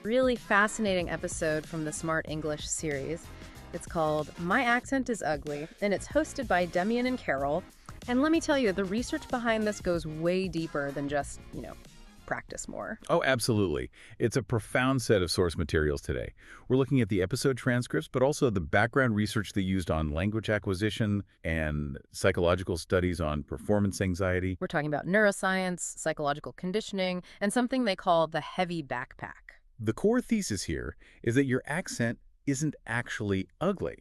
Really fascinating episode from the Smart English series. It's called My Accent is Ugly, and it's hosted by Demian Karol. And let me tell you, the research behind this goes way deeper than just, practice more. Oh, absolutely. It's a profound set of source materials today. We're looking at the episode transcripts, but also the background research they used on language acquisition and psychological studies on performance anxiety. We're talking about neuroscience, psychological conditioning, and something they call the heavy backpack. The core thesis here is that your accent isn't actually ugly.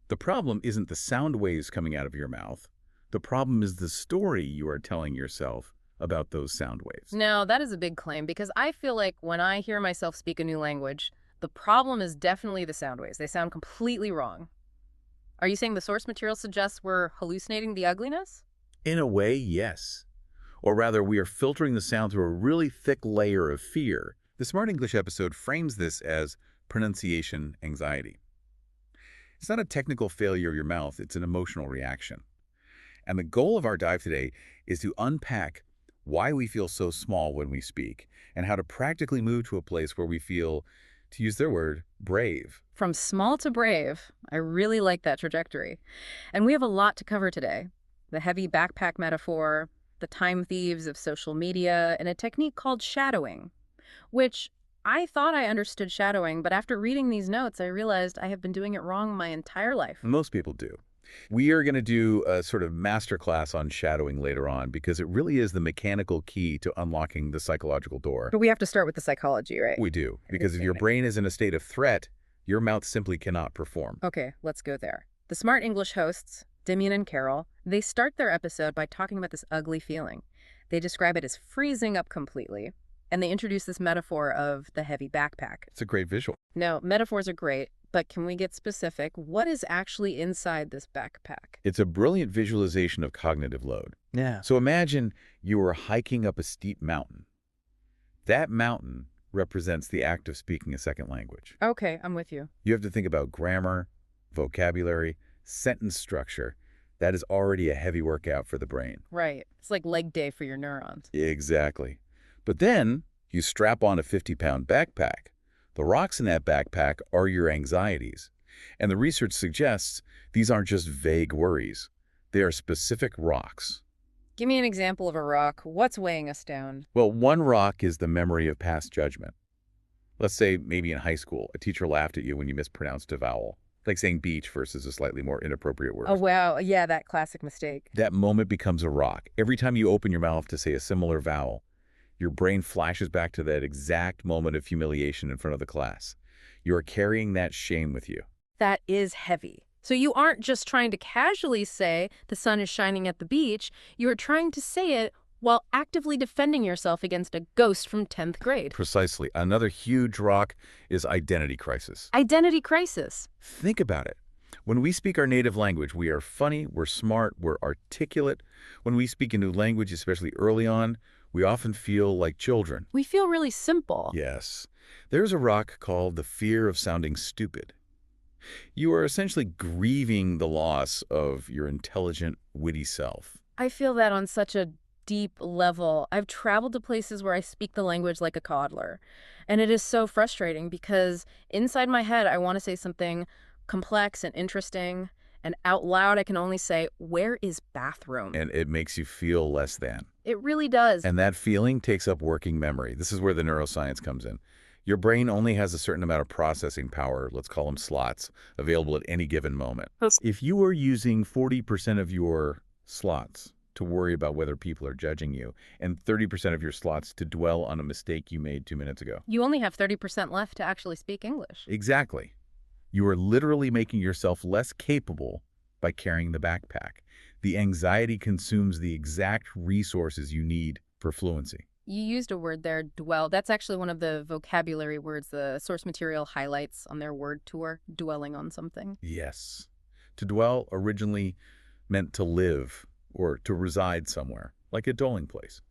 The problem isn't the sound waves coming out of your mouth. The problem is the story you are telling yourself about those sound waves. Now, that is a big claim because I feel like when I hear myself speak a new language, the problem is definitely the sound waves. They sound completely wrong. Are you saying the source material suggests we're hallucinating the ugliness? In a way, yes. Or rather, we are filtering the sound through a really thick layer of fear. The Smart English episode frames this as pronunciation anxiety. It's not a technical failure of your mouth, it's an emotional reaction. And the goal of our dive today is to unpack why we feel so small when we speak and how to practically move to a place where we feel, to use their word, brave. From small to brave. I really like that trajectory. And we have a lot to cover today. The heavy backpack metaphor, the time thieves of social media, and a technique called shadowing, which I thought I understood shadowing, but after reading these notes, I realized I have been doing it wrong my entire life. Most people do. We are going to do a sort of masterclass on shadowing later on because it really is the mechanical key to unlocking the psychological door. But we have to start with the psychology, right? We do, because if your brain is in a state of threat, your mouth simply cannot perform. Okay, let's go there. The Smart English hosts, Demian and Karol, they start their episode by talking about this ugly feeling. They describe it as freezing up completely, and they introduce this metaphor of the heavy backpack. It's a great visual. Now, metaphors are great, but can we get specific? What is actually inside this backpack? It's a brilliant visualization of cognitive load. Yeah. So imagine you are hiking up a steep mountain. That mountain represents the act of speaking a second language. Okay, I'm with you. You have to think about grammar, vocabulary, sentence structure. That is already a heavy workout for the brain. Right. It's like leg day for your neurons. Exactly. But then you strap on a 50-pound backpack. The rocks in that backpack are your anxieties. And the research suggests these aren't just vague worries. They are specific rocks. Give me an example of a rock. What's weighing us down? Well, one rock is the memory of past judgment. Let's say maybe in high school, a teacher laughed at you when you mispronounced a vowel, like saying beach versus a slightly more inappropriate word. Oh, wow. Yeah, that classic mistake. That moment becomes a rock. Every time you open your mouth to say a similar vowel, your brain flashes back to that exact moment of humiliation in front of the class. You are carrying that shame with you. That is heavy. So you aren't just trying to casually say the sun is shining at the beach. You are trying to say it while actively defending yourself against a ghost from 10th grade. Precisely. Another huge rock is identity crisis. Identity crisis. Think about it. When we speak our native language, we are funny, we're smart, we're articulate. When we speak a new language, especially early on, we often feel like children. We feel really simple. Yes. There's a rock called the fear of sounding stupid. You are essentially grieving the loss of your intelligent, witty self. I feel that on such a deep level. I've traveled to places where I speak the language like a toddler. And it is so frustrating because inside my head, I want to say something complex and interesting. And out loud, I can only say, where is bathroom? And it makes you feel less than. It really does. And that feeling takes up working memory. This is where the neuroscience comes in. Your brain only has a certain amount of processing power, let's call them slots, available at any given moment. If you are using 40% of your slots to worry about whether people are judging you and 30% of your slots to dwell on a mistake you made 2 minutes ago. You only have 30% left to actually speak English. Exactly. You are literally making yourself less capable by carrying the backpack. The anxiety consumes the exact resources you need for fluency. You used a word there, dwell. That's actually one of the vocabulary words the source material highlights on their word tour, dwelling on something. Yes. To dwell originally meant to live or to reside somewhere, like a dwelling place.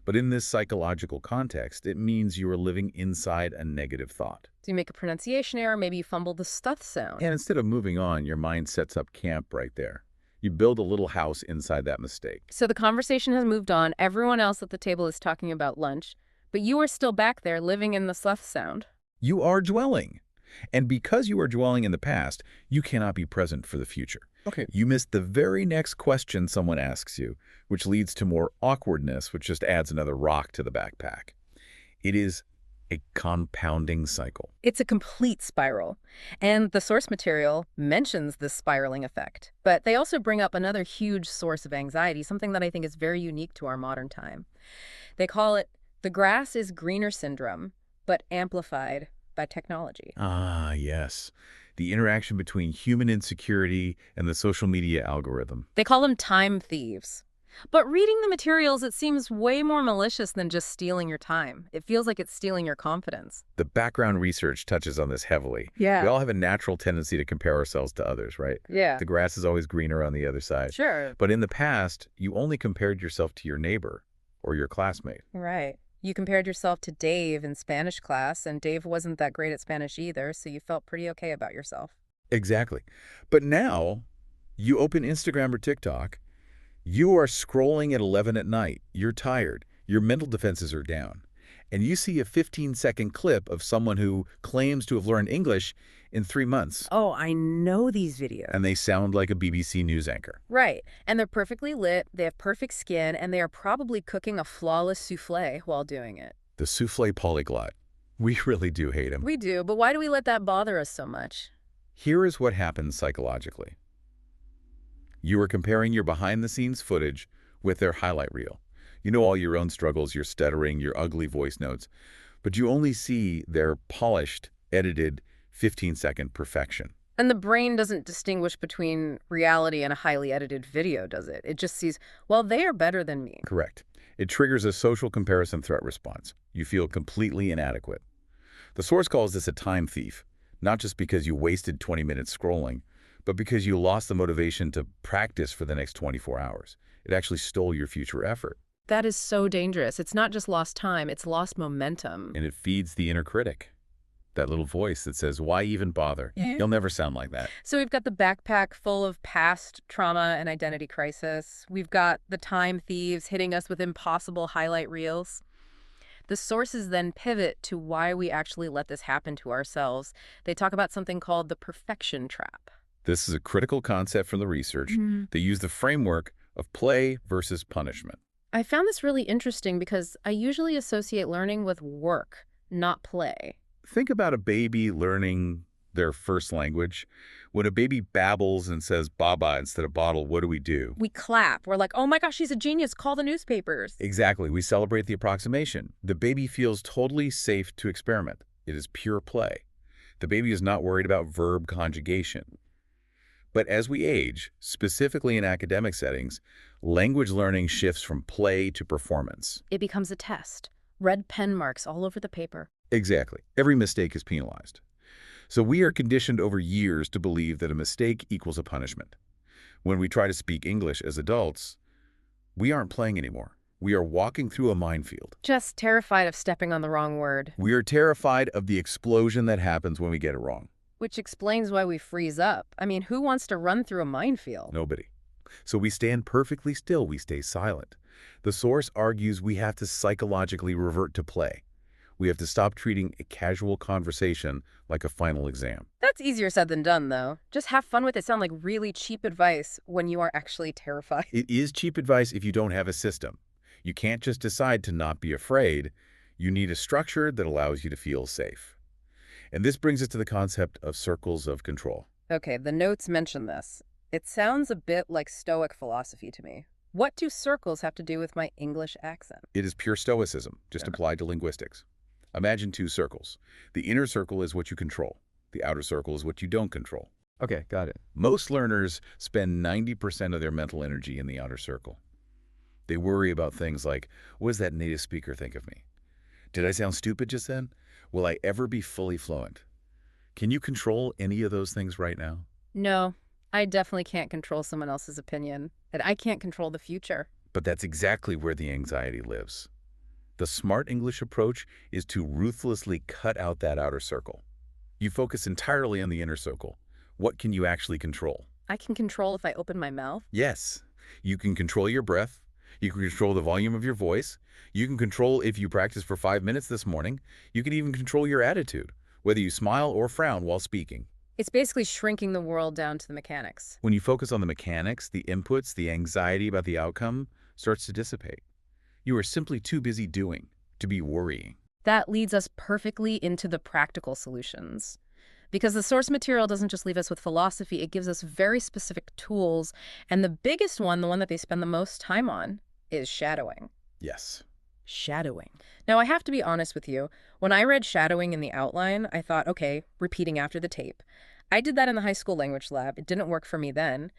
But in this psychological context, it means you are living inside a negative thought. So you make a pronunciation error, maybe you fumble the stuff sound. And instead of moving on, your mind sets up camp right there. You build a little house inside that mistake. So the conversation has moved on. Everyone else at the table is talking about lunch, But you are still back there living in the slough sound. You are dwelling. And because you are dwelling in the past, you cannot be present for the future. Okay. You miss the very next question someone asks you, which leads to more awkwardness, which just adds another rock to the backpack. It is a compounding cycle. It's a complete spiral. And the source material mentions this spiraling effect. But they also bring up another huge source of anxiety, something that I think is very unique to our modern time. They call it the grass is greener syndrome, but amplified by technology. Ah, yes. The interaction between human insecurity and the social media algorithm. They call them time thieves. But reading the materials, it seems way more malicious than just stealing your time. It feels like it's stealing your confidence. The background research touches on this heavily. Yeah. We all have a natural tendency to compare ourselves to others, right? Yeah. The grass is always greener on the other side. Sure. But in the past, you only compared yourself to your neighbor or your classmate. Right. You compared yourself to Dave in Spanish class, and Dave wasn't that great at Spanish either, so you felt pretty okay about yourself. Exactly. But now, you open Instagram or TikTok, you are scrolling at 11 at night. You're tired. Your mental defenses are down. And you see a 15-second clip of someone who claims to have learned English in 3 months. Oh, I know these videos. And they sound like a BBC news anchor. Right. And they're perfectly lit, they have perfect skin, and they are probably cooking a flawless souffle while doing it. The souffle polyglot. We really do hate him. We do, but why do we let that bother us so much? Here is what happens psychologically. You are comparing your behind-the-scenes footage with their highlight reel. You know all your own struggles, your stuttering, your ugly voice notes, but you only see their polished, edited, 15-second perfection. And the brain doesn't distinguish between reality and a highly edited video, does it? It just sees, well, they are better than me. Correct. It triggers a social comparison threat response. You feel completely inadequate. The source calls this a time thief, not just because you wasted 20 minutes scrolling, but because you lost the motivation to practice for the next 24 hours. It actually stole your future effort. That is so dangerous. It's not just lost time, it's lost momentum. And it feeds the inner critic. That little voice that says, why even bother? You'll never sound like that. So we've got the backpack full of past trauma and identity crisis. We've got the time thieves hitting us with impossible highlight reels. The sources then pivot to why we actually let this happen to ourselves. They talk about something called the perfection trap. This is a critical concept from the research. They use the framework of play versus punishment. I found this really interesting because I usually associate learning with work, not play. Think about a baby learning their first language. When a baby babbles and says baba instead of bottle, what do? We clap. We're like, oh my gosh, she's a genius. Call the newspapers. Exactly. We celebrate the approximation. The baby feels totally safe to experiment. It is pure play. The baby is not worried about verb conjugation. But as we age, specifically in academic settings, language learning shifts from play to performance. It becomes a test. Red pen marks all over the paper. Exactly. Every mistake is penalized. So we are conditioned over years to believe that a mistake equals a punishment. When we try to speak English as adults, we aren't playing anymore. We are walking through a minefield. Just terrified of stepping on the wrong word. We are terrified of the explosion that happens when we get it wrong. Which explains why we freeze up. I mean, who wants to run through a minefield? Nobody. So we stand perfectly still. We stay silent. The source argues we have to psychologically revert to play. We have to stop treating a casual conversation like a final exam. That's easier said than done, though. Just have fun with it sound like really cheap advice when you are actually terrified. It is cheap advice if you don't have a system. You can't just decide to not be afraid. You need a structure that allows you to feel safe. And this brings us to the concept of circles of control. Okay, the notes mention this. It sounds a bit like Stoic philosophy to me. What do circles have to do with my English accent? It is pure stoicism, just applied to linguistics. Imagine two circles. The inner circle is what you control. The outer circle is what you don't control. Okay, got it. Most learners spend 90% of their mental energy in the outer circle. They worry about things like, what does that native speaker think of me? Did I sound stupid just then? Will I ever be fully fluent? Can you control any of those things right now? No, I definitely can't control someone else's opinion. And I can't control the future. But that's exactly where the anxiety lives. The smart English approach is to ruthlessly cut out that outer circle. You focus entirely on the inner circle. What can you actually control? I can control if I open my mouth. Yes, you can control your breath. You can control the volume of your voice. You can control if you practice for 5 minutes this morning. You can even control your attitude, whether you smile or frown while speaking. It's basically shrinking the world down to the mechanics. When you focus on the mechanics, the inputs, the anxiety about the outcome starts to dissipate. You are simply too busy doing to be worrying. That leads us perfectly into the practical solutions. Because the source material doesn't just leave us with philosophy, it gives us very specific tools. And the biggest one, the one that they spend the most time on, is shadowing. Yes. Shadowing. Now, I have to be honest with you. When I read shadowing in the outline, I thought, okay, repeating after the tape. I did that in the high school language lab. It didn't work for me then.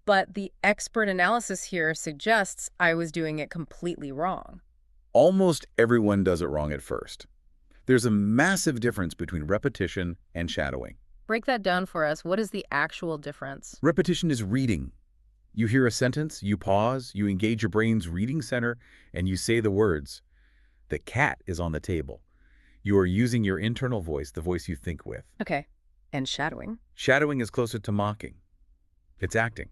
But the expert analysis here suggests I was doing it completely wrong. Almost everyone does it wrong at first. There's a massive difference between repetition and shadowing. Break that down for us. What is the actual difference? Repetition is reading. You hear a sentence, you pause, you engage your brain's reading center, and you say the words. The cat is on the table. You are using your internal voice, the voice you think with. Okay. And shadowing? Shadowing is closer to mocking. It's acting.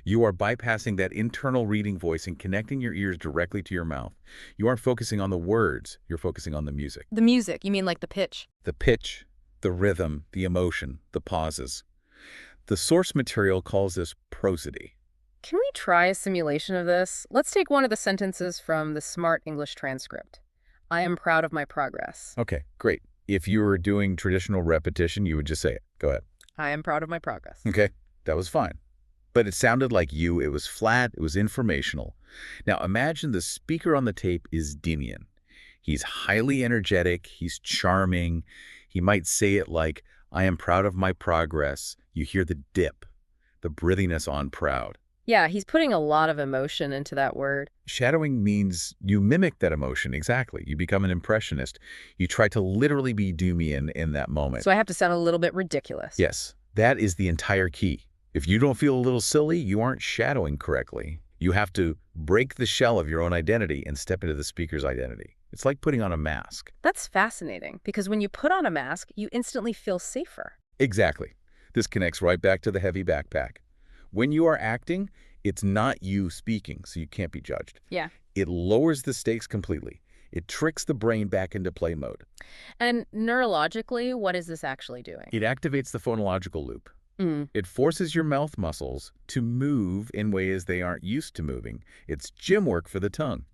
You are bypassing that internal reading voice and connecting your ears directly to your mouth. You aren't focusing on the words, you're focusing on the music. The music, you mean like the pitch? The pitch, the rhythm, the emotion, the pauses. The source material calls this prosody. Can we try a simulation of this? Let's take one of the sentences from the Smart English transcript. I am proud of my progress. Okay, great. If you were doing traditional repetition, you would just say it. Go ahead. I am proud of my progress. Okay, that was fine. But it sounded like you. It was flat. It was informational. Now imagine the speaker on the tape is Demian. He's highly energetic. He's charming. He might say it like, I am proud of my progress. You hear the dip, the breathiness on proud. Yeah, he's putting a lot of emotion into that word. Shadowing means you mimic that emotion, exactly. You become an impressionist. You try to literally be Demian in that moment. So I have to sound a little bit ridiculous. Yes, that is the entire key. If you don't feel a little silly, you aren't shadowing correctly. You have to break the shell of your own identity and step into the speaker's identity. It's like putting on a mask. That's fascinating, because when you put on a mask, you instantly feel safer. Exactly. This connects right back to the heavy backpack. When you are acting, it's not you speaking, so you can't be judged. Yeah. It lowers the stakes completely. It tricks the brain back into play mode. And neurologically, what is this actually doing? It activates the phonological loop. Mm. It forces your mouth muscles to move in ways they aren't used to moving. It's gym work for the tongue.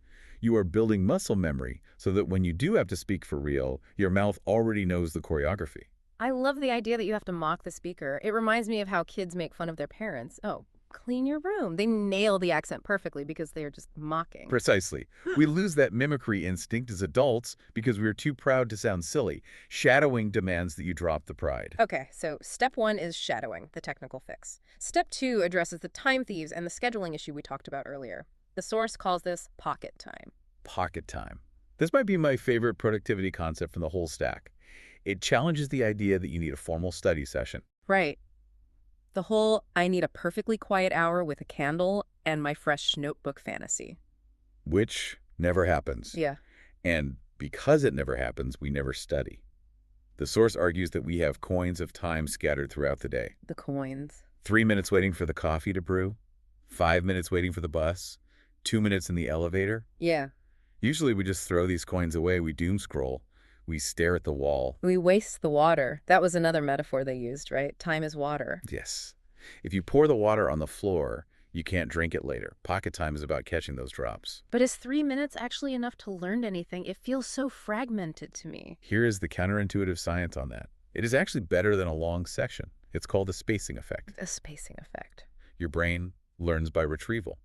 You are building muscle memory so that when you do have to speak for real, your mouth already knows the choreography. I love the idea that you have to mock the speaker. It reminds me of how kids make fun of their parents. Oh, clean your room. They nail the accent perfectly because they are just mocking. Precisely. We lose that mimicry instinct as adults because we are too proud to sound silly. Shadowing demands that you drop the pride. Okay, so step 1 is shadowing, the technical fix. Step 2 addresses the time thieves and the scheduling issue we talked about earlier. The source calls this pocket time. Pocket time. This might be my favorite productivity concept from the whole stack. It challenges the idea that you need a formal study session. Right. The whole I need a perfectly quiet hour with a candle and my fresh notebook fantasy. Which never happens. Yeah. And because it never happens, we never study. The source argues that we have coins of time scattered throughout the day. The coins. 3 minutes waiting for the coffee to brew, 5 minutes waiting for the bus, 2 minutes in the elevator. Yeah. Usually we just throw these coins away, we doom scroll, we stare at the wall. We waste the water. That was another metaphor they used, right? Time is water. Yes. If you pour the water on the floor, you can't drink it later. Pocket time is about catching those drops. But is 3 minutes actually enough to learn anything? It feels so fragmented to me. Here is the counterintuitive science on that. It is actually better than a long section. It's called the spacing effect. A spacing effect. Your brain learns by retrieval.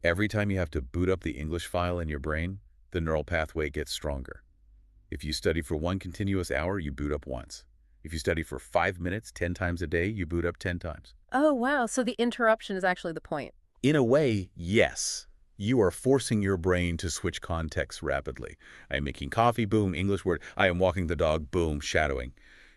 Every time you have to boot up the English file in your brain, the neural pathway gets stronger. If you study for 1 continuous hour, you boot up once. If you study for 5 minutes 10 times a day, you boot up 10 times. Oh, wow. So the interruption is actually the point. In a way, yes. You are forcing your brain to switch contexts rapidly. I am making coffee, boom, English word. I am walking the dog, boom, shadowing.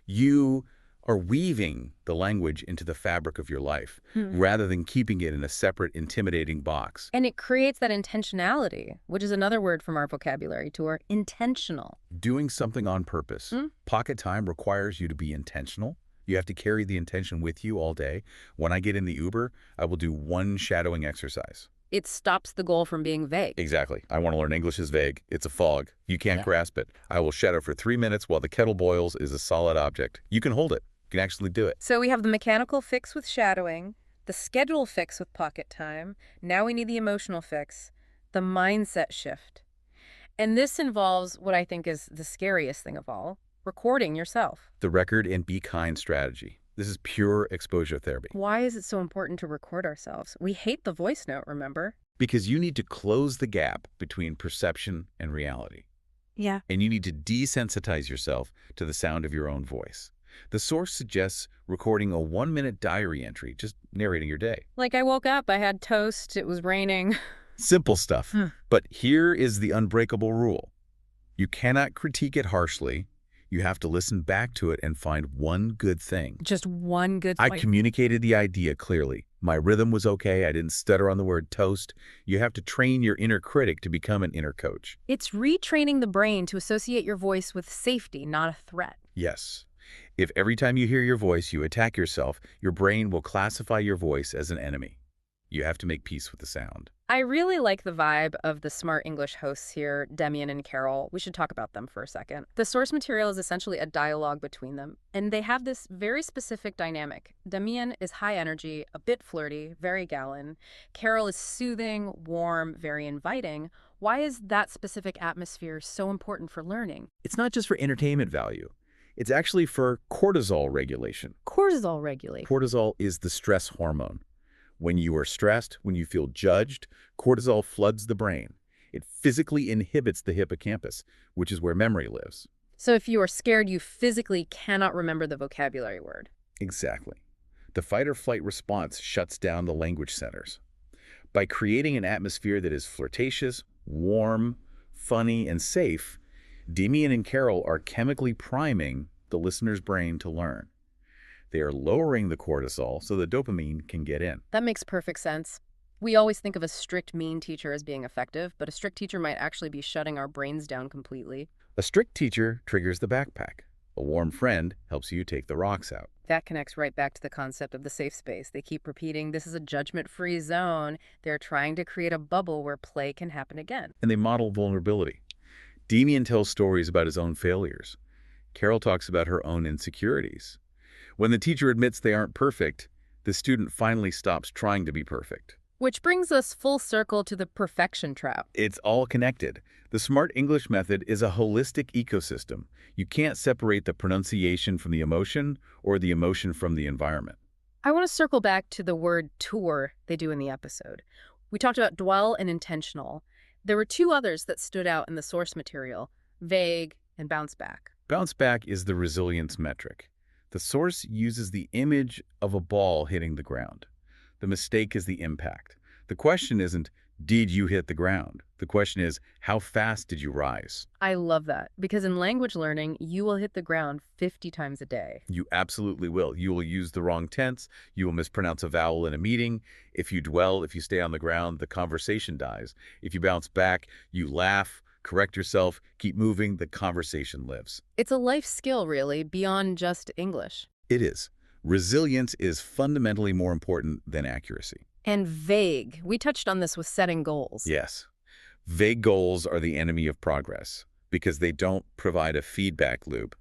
You are weaving the language into the fabric of your life rather than keeping it in a separate, intimidating box. And it creates that intentionality, which is another word from our vocabulary tour, intentional. Doing something on purpose. Pocket time requires you to be intentional. You have to carry the intention with you all day. When I get in the Uber, I will do 1 shadowing exercise. It stops the goal from being vague. Exactly. I want to learn English is vague. It's a fog. You can't grasp it. I will shadow for 3 minutes while the kettle boils is a solid object. You can hold it. You can actually do it. So we have the mechanical fix with shadowing, the schedule fix with pocket time. Now we need the emotional fix, the mindset shift. And this involves what I think is the scariest thing of all, recording yourself. The record and be kind strategy. This is pure exposure therapy. Why is it so important to record ourselves? We hate the voice note, remember? Because you need to close the gap between perception and reality. Yeah. And you need to desensitize yourself to the sound of your own voice. The source suggests recording a 1-minute diary entry, just narrating your day. Like I woke up, I had toast, it was raining. Simple stuff. But here is the unbreakable rule. You cannot critique it harshly. You have to listen back to it and find one good thing. Just one good I point. communicated the idea clearly. My rhythm was okay. I didn't stutter on the word toast. You have to train your inner critic to become an inner coach. It's retraining the brain to associate your voice with safety, not a threat. Yes. If every time you hear your voice, you attack yourself, your brain will classify your voice as an enemy. You have to make peace with the sound. I really like the vibe of the smart English hosts here, Demian and Karol. We should talk about them for a second. The source material is essentially a dialogue between them, and they have this very specific dynamic. Demian is high energy, a bit flirty, very gallant. Karol is soothing, warm, very inviting. Why is that specific atmosphere so important for learning? It's not just for entertainment value. It's actually for cortisol regulation. Cortisol regulate. Cortisol is the stress hormone. When you are stressed, when you feel judged, cortisol floods the brain. It physically inhibits the hippocampus, which is where memory lives. So if you are scared, you physically cannot remember the vocabulary word. Exactly. The fight or flight response shuts down the language centers. By creating an atmosphere that is flirtatious, warm, funny, and safe, Demian and Karol are chemically priming the listener's brain to learn. They are lowering the cortisol so the dopamine can get in. That makes perfect sense. We always think of a strict, mean teacher as being effective, but a strict teacher might actually be shutting our brains down completely. A strict teacher triggers the backpack. A warm friend helps you take the rocks out. That connects right back to the concept of the safe space. They keep repeating, this is a judgment-free zone. They're trying to create a bubble where play can happen again. And they model vulnerability. Demian tells stories about his own failures. Karol talks about her own insecurities. When the teacher admits they aren't perfect, the student finally stops trying to be perfect. Which brings us full circle to the perfection trap. It's all connected. The Smart English method is a holistic ecosystem. You can't separate the pronunciation from the emotion or the emotion from the environment. I want to circle back to the word tour they do in the episode. We talked about dwell and intentional. There were two others that stood out in the source material, vague and bounce back. Bounce back is the resilience metric. The source uses the image of a ball hitting the ground. The mistake is the impact. The question isn't, did you hit the ground? The question is, how fast did you rise? I love that, because in language learning, you will hit the ground 50 times a day. You absolutely will. You will use the wrong tense. You will mispronounce a vowel in a meeting. If you dwell, if you stay on the ground, the conversation dies. If you bounce back, you laugh, correct yourself, keep moving, the conversation lives. It's a life skill, really, beyond just English. It is. Resilience is fundamentally more important than accuracy. And vague. We touched on this with setting goals. Yes. Vague goals are the enemy of progress because they don't provide a feedback loop.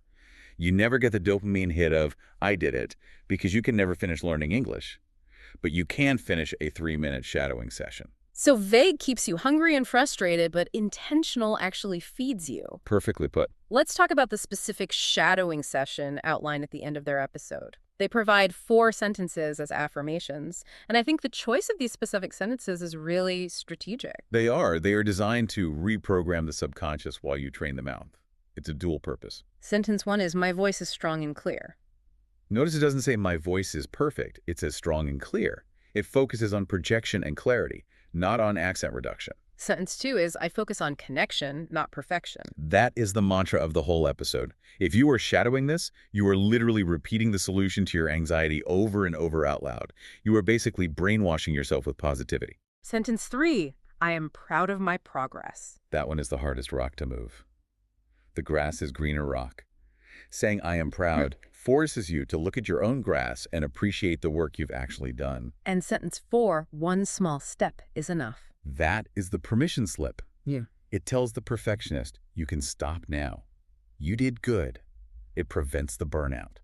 You never get the dopamine hit of, I did it, because you can never finish learning English. But you can finish a 3-minute shadowing session. So vague keeps you hungry and frustrated, but intentional actually feeds you. Perfectly put. Let's talk about the specific shadowing session outlined at the end of their episode. They provide 4 sentences as affirmations, and I think the choice of these specific sentences is really strategic. They are. They are designed to reprogram the subconscious while you train the mouth. It's a dual purpose. Sentence 1 is, my voice is strong and clear. Notice it doesn't say my voice is perfect. It says strong and clear. It focuses on projection and clarity, not on accent reduction. Sentence 2 is, I focus on connection, not perfection. That is the mantra of the whole episode. If you are shadowing this, you are literally repeating the solution to your anxiety over and over out loud. You are basically brainwashing yourself with positivity. Sentence 3, I am proud of my progress. That one is the hardest rock to move. The grass is greener rock. Saying I am proud forces you to look at your own grass and appreciate the work you've actually done. And sentence 4, one small step is enough. That is the permission slip. Yeah. It tells the perfectionist, you can stop now. You did good. It prevents the burnout.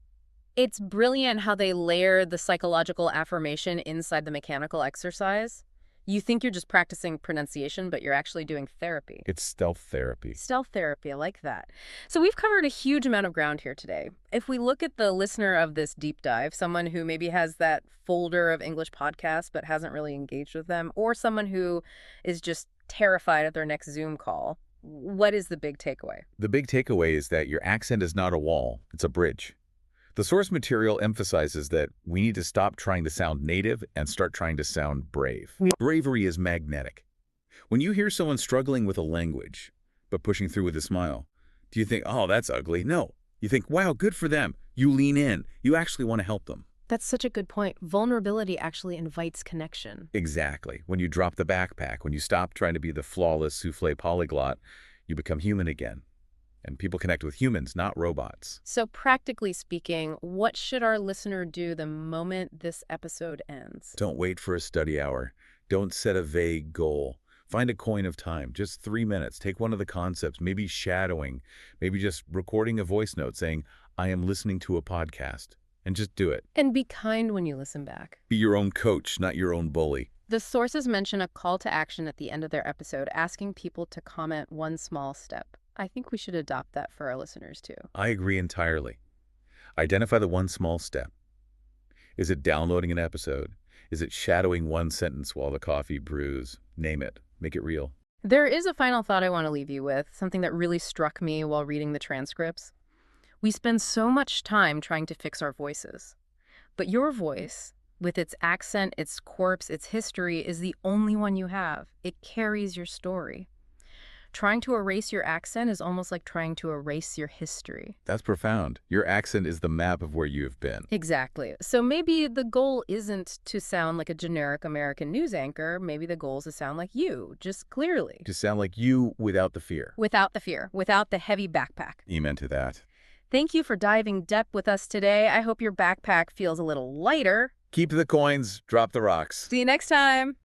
It's brilliant how they layer the psychological affirmation inside the mechanical exercise. You think you're just practicing pronunciation, but you're actually doing therapy. It's stealth therapy. Stealth therapy, I like that. So we've covered a huge amount of ground here today. If we look at the listener of this deep dive, someone who maybe has that folder of English podcasts but hasn't really engaged with them, or someone who is just terrified of their next Zoom call, what is the big takeaway? The big takeaway is that your accent is not a wall, it's a bridge. The source material emphasizes that we need to stop trying to sound native and start trying to sound brave. Bravery is magnetic. When you hear someone struggling with a language, but pushing through with a smile, do you think, oh, that's ugly? No. You think, wow, good for them. You lean in. You actually want to help them. That's such a good point. Vulnerability actually invites connection. Exactly. When you drop the backpack, when you stop trying to be the flawless souffle polyglot, you become human again. And people connect with humans, not robots. So practically speaking, what should our listener do the moment this episode ends? Don't wait for a study hour. Don't set a vague goal. Find a coin of time, just 3 minutes. Take one of the concepts, maybe shadowing, maybe just recording a voice note saying, I am listening to a podcast. And just do it. And be kind when you listen back. Be your own coach, not your own bully. The sources mention a call to action at the end of their episode, asking people to comment one small step. I think we should adopt that for our listeners, too. I agree entirely. Identify the one small step. Is it downloading an episode? Is it shadowing one sentence while the coffee brews? Name it. Make it real. There is a final thought I want to leave you with, something that really struck me while reading the transcripts. We spend so much time trying to fix our voices. But your voice, with its accent, its corpse, its history, is the only one you have. It carries your story. Trying to erase your accent is almost like trying to erase your history. That's profound. Your accent is the map of where you have been. Exactly. So maybe the goal isn't to sound like a generic American news anchor. Maybe the goal is to sound like you, just clearly. To sound like you without the fear. Without the fear, without the heavy backpack. Amen to that. Thank you for diving deep with us today. I hope your backpack feels a little lighter. Keep the coins, drop the rocks. See you next time.